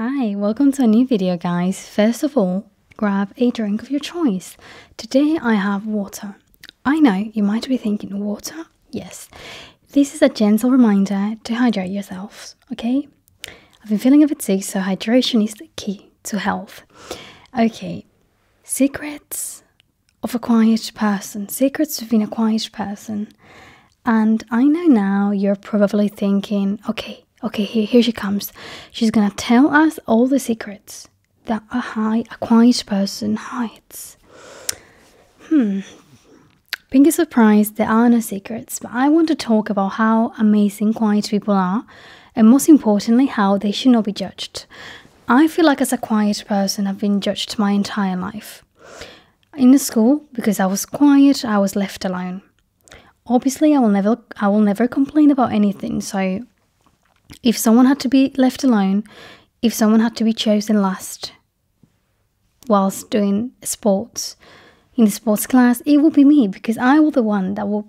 Hi, welcome to a new video, guys. First of all, grab a drink of your choice. Today I have water. I know you might be thinking, water? Yes. This is a gentle reminder to hydrate yourselves, okay? I've been feeling a bit sick, so hydration is the key to health. Okay, secrets of a quiet person. Secrets of being a quiet person. And I know now you're probably thinking, okay, here she comes. She's gonna tell us all the secrets that a quiet person hides. Being a surprise, there are no secrets, but I want to talk about how amazing quiet people are, and most importantly, how they should not be judged. I feel like as a quiet person, I've been judged my entire life. In the school, because I was quiet, I was left alone. Obviously, I will never complain about anything, so if someone had to be left alone, if someone had to be chosen last whilst doing sports, in the sports class, it will be me, because I will be the one that will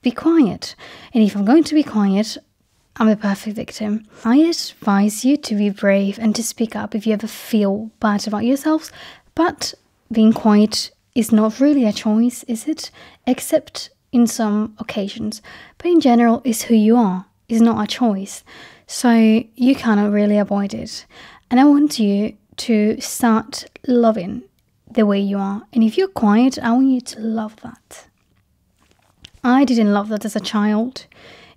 be quiet. And if I'm going to be quiet, I'm the perfect victim. I advise you to be brave and to speak up if you ever feel bad about yourselves, but being quiet is not really a choice, is it? Except in some occasions. But in general, it's who you are. Is not a choice, so you cannot really avoid it. And I want you to start loving the way you are, and if you're quiet, I want you to love that. I didn't love that as a child.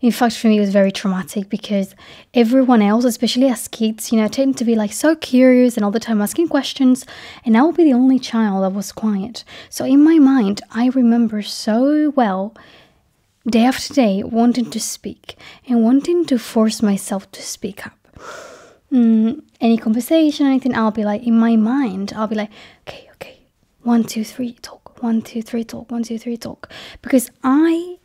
In fact, for me it was very traumatic, because everyone else, especially as kids, tend to be like so curious and all the time asking questions, and I will be the only child that was quiet. So in my mind, I remember so well, day after day, wanting to speak and wanting to force myself to speak up. Any conversation, anything, I'll be like, in my mind, I'll be like, okay, 1, 2, 3, talk, 1, 2, 3, talk, 1, 2, 3, talk. Because I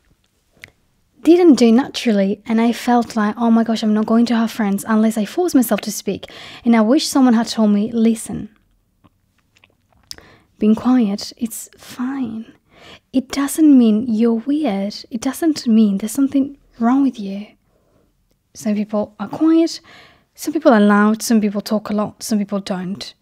didn't do it naturally, and I felt like, oh my gosh, I'm not going to have friends unless I force myself to speak. And I wish someone had told me, listen, being quiet, it's fine. It doesn't mean you're weird. It doesn't mean there's something wrong with you. Some people are quiet, some people are loud, some people talk a lot, some people don't.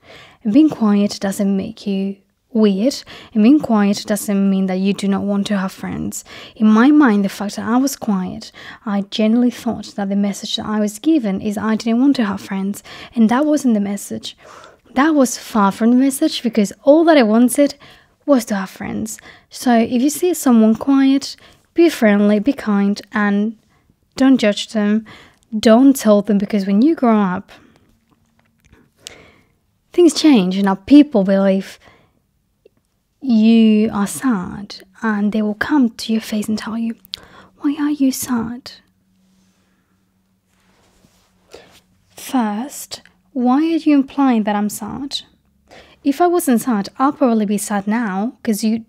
And being quiet doesn't make you weird, and being quiet doesn't mean that you do not want to have friends. In my mind, the fact that I was quiet, I genuinely thought that the message that I was given is I didn't want to have friends, and that wasn't the message. That was far from the message, because all that I wanted was to have friends. So if you see someone quiet, be friendly, be kind, and don't judge them. Don't tell them, because when you grow up, things change. Now people believe you are sad, and they will come to your face and tell you, why are you sad? First, why are you implying that I'm sad? If I wasn't sad, I'll probably be sad now, because you're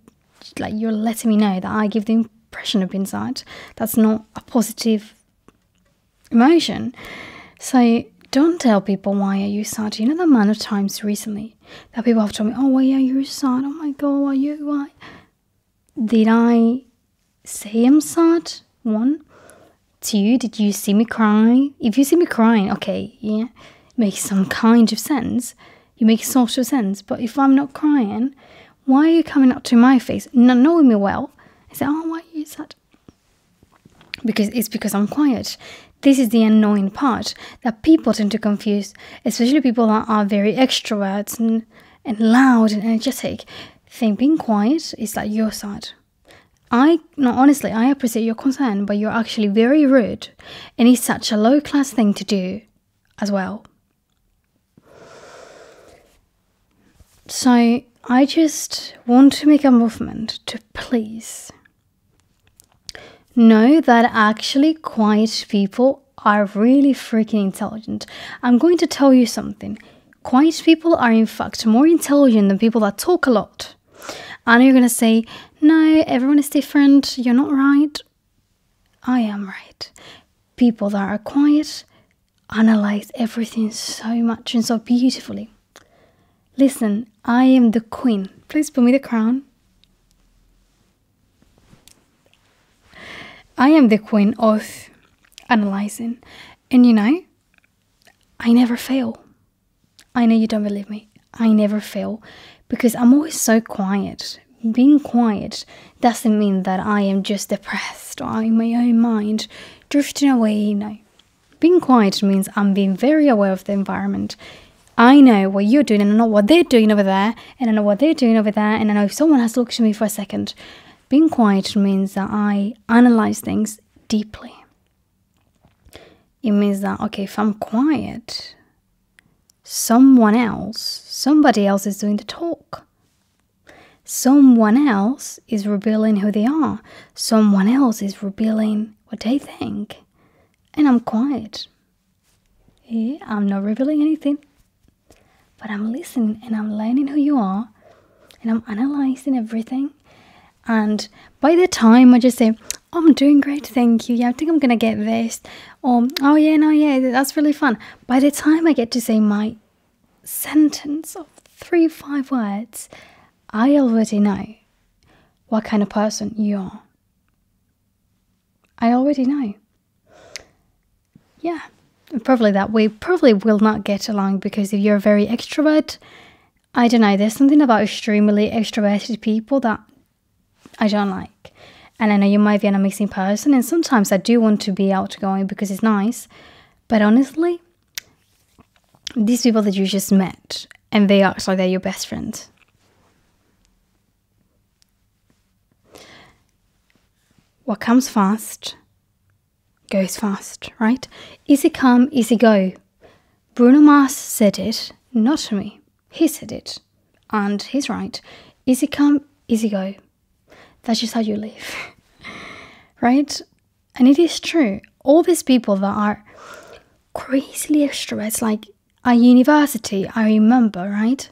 letting me know that I give the impression of being sad. That's not a positive emotion. So don't tell people, why are you sad? You know the amount of times recently that people have told me, oh, why are you sad? Oh my God, why? Did I say I'm sad? 1. 2, did you see me cry? If you see me crying, okay, yeah, makes some kind of sense. You make sort of sense. But if I'm not crying, why are you coming up to my face, not knowing me well, and say, oh, why are you sad? Because I'm quiet. This is the annoying part that people tend to confuse, especially people that are very extroverts and loud and energetic. Think being quiet is like you're sad. Honestly, I appreciate your concern, but you're actually very rude, and it's such a low-class thing to do as well. So I just want to make a movement to please know that actually quiet people are really freaking intelligent. I'm going to tell you something. Quiet people are in fact more intelligent than people that talk a lot. And you're going to say, no, everyone is different. You're not right. I am right. People that are quiet analyze everything so much and so beautifully. Listen, I am the queen. Please put me the crown. I am the queen of analyzing. And I never fail. I know you don't believe me. I never feel, because I'm always so quiet. Being quiet doesn't mean that I am just depressed or in my own mind, drifting away. No. Being quiet means I'm being very aware of the environment. I know what you're doing, and I know what they're doing over there, and I know what they're doing over there, and I know if someone has looked at me for a second. Being quiet means that I analyze things deeply. It means that, okay, if I'm quiet, somebody else is doing the talk. Someone else is revealing who they are. Someone else is revealing what they think. And I'm quiet. Yeah, I'm not revealing anything. But I'm listening and I'm learning who you are. And I'm analyzing everything. And by the time I just say, oh, I'm doing great, thank you. Yeah, I think I'm going to get this. Or, oh yeah, no, yeah, that's really fun. By the time I get to say my sentence of 3-5 words, I already know what kind of person you are. I already know. Yeah, probably that we probably will not get along, because if you're a very extrovert, I don't know, there's something about extremely extroverted people that I don't like. And I know you might be an amazing person, and sometimes I do want to be outgoing because it's nice. But honestly, these people that you just met, and they act like they're your best friends. What comes fast goes fast, right? Easy come, easy go. Bruno Mars said it, not me. He said it, and he's right. Easy come, easy go. That's just how you live, right? And it is true. All these people that are crazily extroverts, like at university, I remember, right?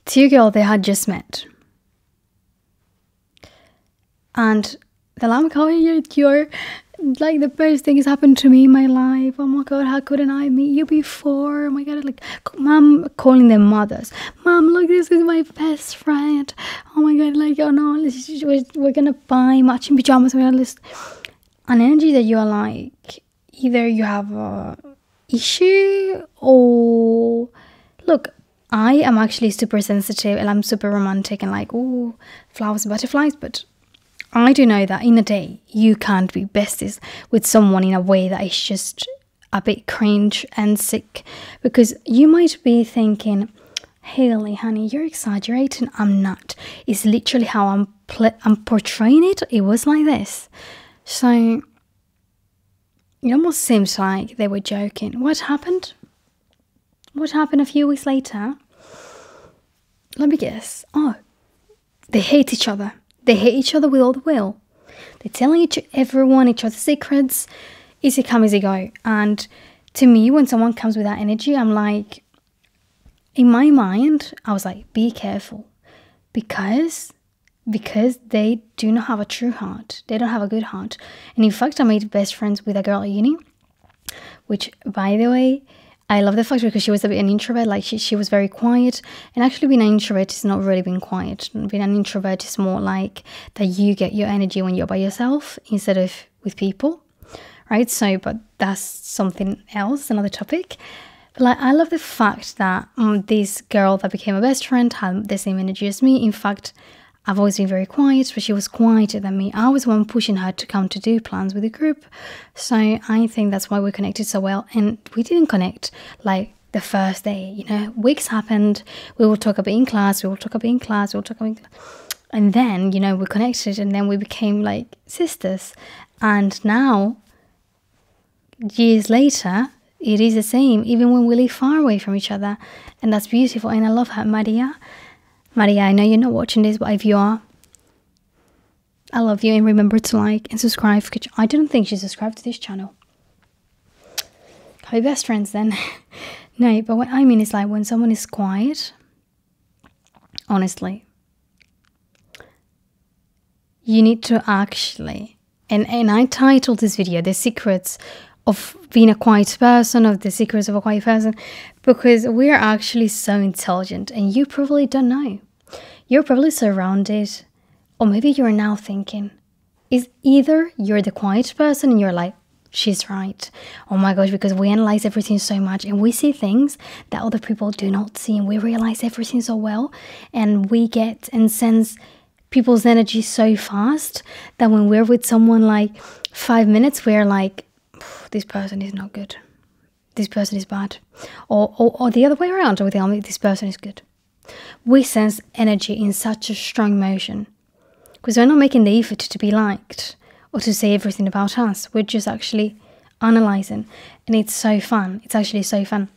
2 girls they had just met. And they're like, oh, you're like the best thing has happened to me in my life. Oh my God, how couldn't I meet you before? Oh my God, like, mom, calling them mothers. Mom, look, this is my best friend. Oh my God, like, oh no, we're gonna buy matching pajamas. We're gonna list an energy that you're like, either you have a issue or, look, I am actually super sensitive and I'm super romantic and like, oh, flowers and butterflies, but I do know that in a day, you can't be besties with someone in a way that is just a bit cringe and sick. Because you might be thinking, Haley, honey, you're exaggerating. I'm not. It's literally how I'm portraying it. It was like this. So it almost seems like they were joking. What happened? What happened a few weeks later? Let me guess. Oh, they hate each other. They hate each other with all the will. They're telling everyone each other's secrets. Easy come, easy go. And to me, when someone comes with that energy, I'm like, in my mind, I was like, be careful. Because they do not have a true heart. They don't have a good heart. And in fact, I made best friends with a girl at uni, which, by the way, I love the fact because she was a bit an introvert, like she was very quiet. And actually being an introvert is not really being quiet. Being an introvert is more like that you get your energy when you're by yourself instead of with people, right? So, but that's something else, another topic. But like, I love the fact that this girl that became a best friend had the same energy as me. In fact, I've always been very quiet, but she was quieter than me. I was the one pushing her to come to do plans with the group. So I think that's why we connected so well. And we didn't connect like the first day, you know, weeks happened. We will talk a bit in class. And then, you know, we connected and then we became like sisters. And now, years later, it is the same, even when we live far away from each other. And that's beautiful. And I love her, Maria, I know you're not watching this, but if you are, I love you, and remember to like and subscribe. I don't think she's subscribed to this channel. Can we be best friends then? No, but what I mean is like when someone is quiet, honestly, you need to actually, and I titled this video, The Secrets of Being a Quiet Person, of the Secrets of a Quiet Person, because we are actually so intelligent and you probably don't know. You're probably surrounded, or maybe you're now thinking, is either you're the quiet person and you're like she's right. Oh my gosh, because we analyze everything so much and we see things that other people do not see, and we realize everything so well, and we get and sense people's energy so fast that when we're with someone like 5 minutes, we're like, this person is not good. This person is bad. Or the other way around, we think, this person is good. We sense energy in such a strong motion because we're not making the effort to be liked or to say everything about us. We're just actually analyzing, and it's so fun. It's actually so fun.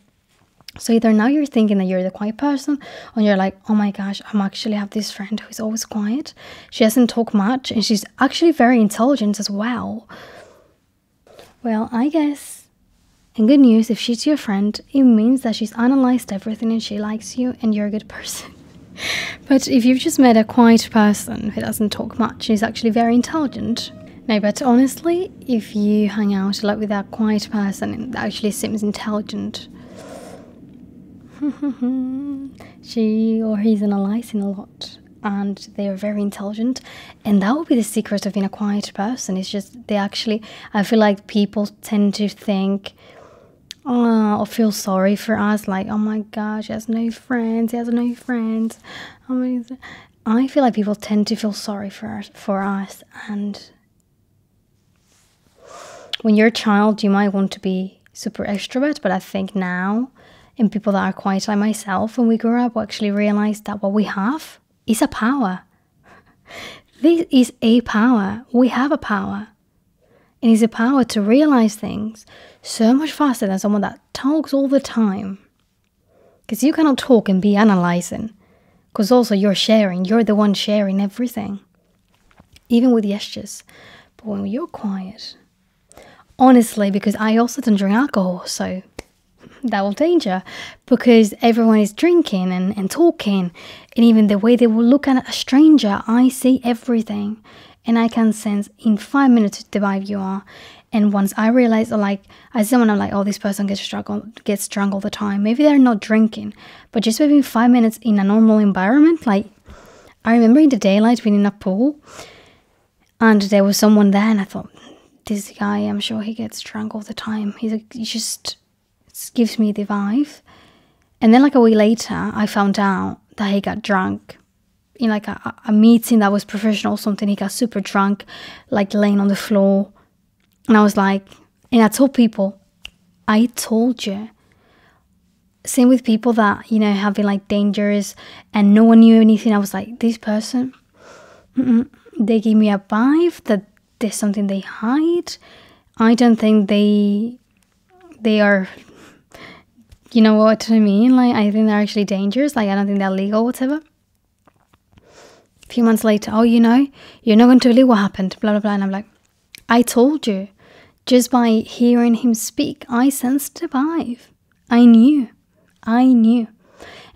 So either now you're thinking that you're the quiet person, or you're like, oh my gosh, I actually have this friend who's always quiet. She doesn't talk much, and she's actually very intelligent as well. Well, I guess, and good news, if she's your friend, it means that she's analyzed everything and she likes you and you're a good person. But if you've just met a quiet person who doesn't talk much and is actually very intelligent, no, but honestly, if you hang out a lot with that quiet person that actually seems intelligent, she or he's analyzing a lot and they are very intelligent, and that would be the secret of being a quiet person. It's just I feel like people tend to think or feel sorry for us, like, oh my gosh, he has no friends. I feel like people tend to feel sorry for us, and when you're a child, you might want to be super extrovert, but I think now, in people that are quiet like myself, when we grow up, we actually realize that what we have is a power. This is a power. We have a power. And it's a power to realize things so much faster than someone that talks all the time. Because you cannot talk and be analyzing. Because also you're the one sharing everything. Even with gestures. But when you're quiet, honestly, because I also don't drink alcohol, so double danger, because everyone is drinking and talking, and even the way they will look at a stranger, I see everything, and I can sense in 5 minutes the vibe you are. And once I realize, like, I see someone, I'm like, oh, this person gets drunk all the time. Maybe they're not drinking, but just maybe 5 minutes in a normal environment. Like, I remember in the daylight being in a pool, and there was someone there, and I thought, this guy, I'm sure he gets drunk all the time. He just gives me the vibe. And then like a week later, I found out that he got drunk in like a meeting that was professional or something. He got super drunk, like laying on the floor. And I was like, and I told people, I told you. Same with people that, have been like dangerous and no one knew anything. I was like, this person, they give me a vibe that there's something they hide. I don't think they are, you know what I mean? Like, I think they're actually dangerous. Like, I don't think they're legal, whatever. A few months later, oh, you're not going to believe what happened, blah, blah, blah. And I'm like, I told you. Just by hearing him speak, I sensed the vibe. I knew. And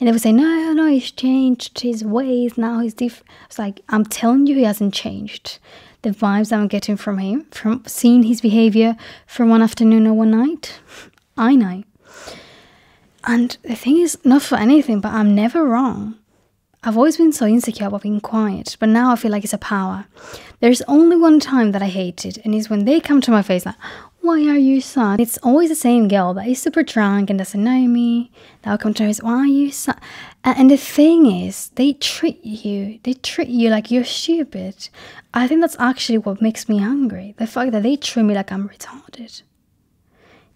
they would say, no, he's changed his ways. Now he's different. It's like, I'm telling you, he hasn't changed. The vibes I'm getting from him, from seeing his behavior from one afternoon or one night, I know. And the thing is, not for anything, but I'm never wrong. I've always been so insecure about being quiet, but now I feel like it's a power. There's only one time that I hate it, and it's when they come to my face like, why are you sad? It's always the same girl that is super drunk and doesn't know me. They'll come to me and say, why are you sad? And the thing is, they treat you like you're stupid. I think that's actually what makes me angry. The fact that they treat me like I'm retarded.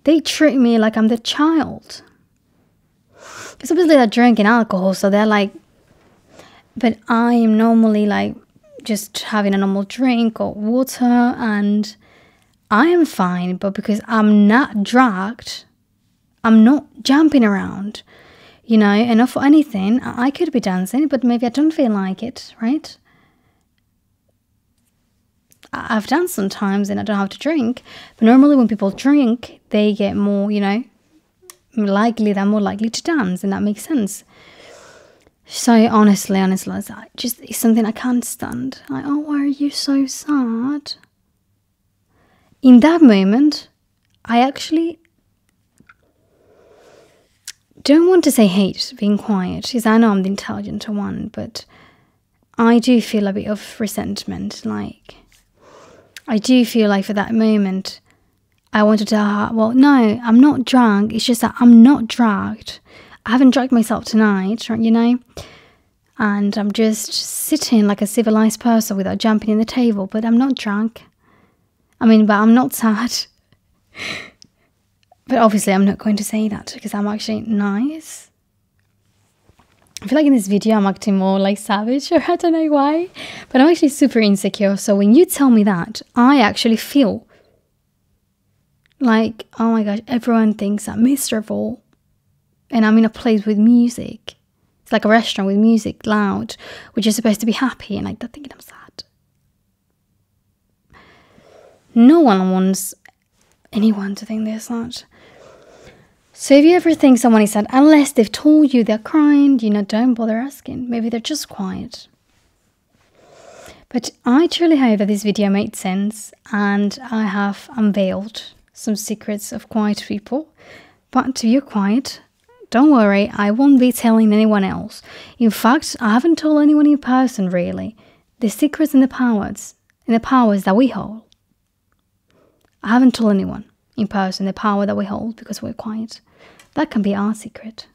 They treat me like I'm the child. Because obviously they're drinking alcohol, so they're like, but I am normally like just having a normal drink or water and I am fine, but because I'm not drugged, I'm not jumping around, and not for anything. I could be dancing, but maybe I don't feel like it, right? I've danced sometimes and I don't have to drink, but normally when people drink, they get more, they're more likely to dance, and that makes sense. So honestly, it's something I can't stand. Like, oh, why are you so sad? In that moment, I actually don't want to say hate being quiet, because I know I'm the intelligent one, but I do feel a bit of resentment. Like, I do feel like for that moment, I want to tell her, well, no, I'm not drunk. It's just that I'm not drugged. I haven't drugged myself tonight, you know? And I'm just sitting like a civilized person without jumping in the table, but I'm not drunk. I mean, but I'm not sad. But obviously I'm not going to say that because I'm actually nice. I feel like in this video I'm acting more like savage, or I don't know why. But I'm actually super insecure. So when you tell me that, I actually feel like, oh my gosh, everyone thinks I'm miserable. And I'm in a place with music. It's like a restaurant with music loud, which is supposed to be happy, and like they're thinking I'm sad. No one wants anyone to think they're sad. So if you ever think someone is sad, unless they've told you they're crying, you know, don't bother asking. Maybe they're just quiet. But I truly hope that this video made sense and I have unveiled some secrets of quiet people. But if you're quiet, don't worry, I won't be telling anyone else. In fact, I haven't told anyone in person, really. The secrets and the powers that we hold. I haven't told anyone in person the power that we hold because we're quiet. That can be our secret.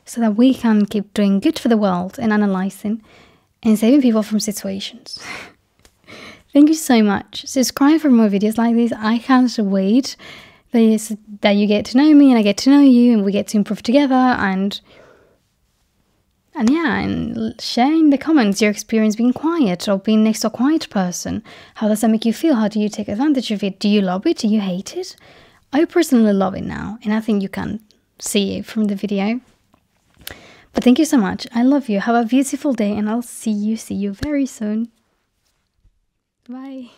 So that we can keep doing good for the world and analysing and saving people from situations. Thank you so much. Subscribe for more videos like this. I can't wait that you get to know me and I get to know you and we get to improve together and yeah, and share in the comments your experience being quiet or being next to a quiet person. How does that make you feel? How do you take advantage of it? Do you love it? Do you hate it? I personally love it now, and I think you can see it from the video. But thank you so much. I love you. Have a beautiful day, and I'll see you very soon. Bye.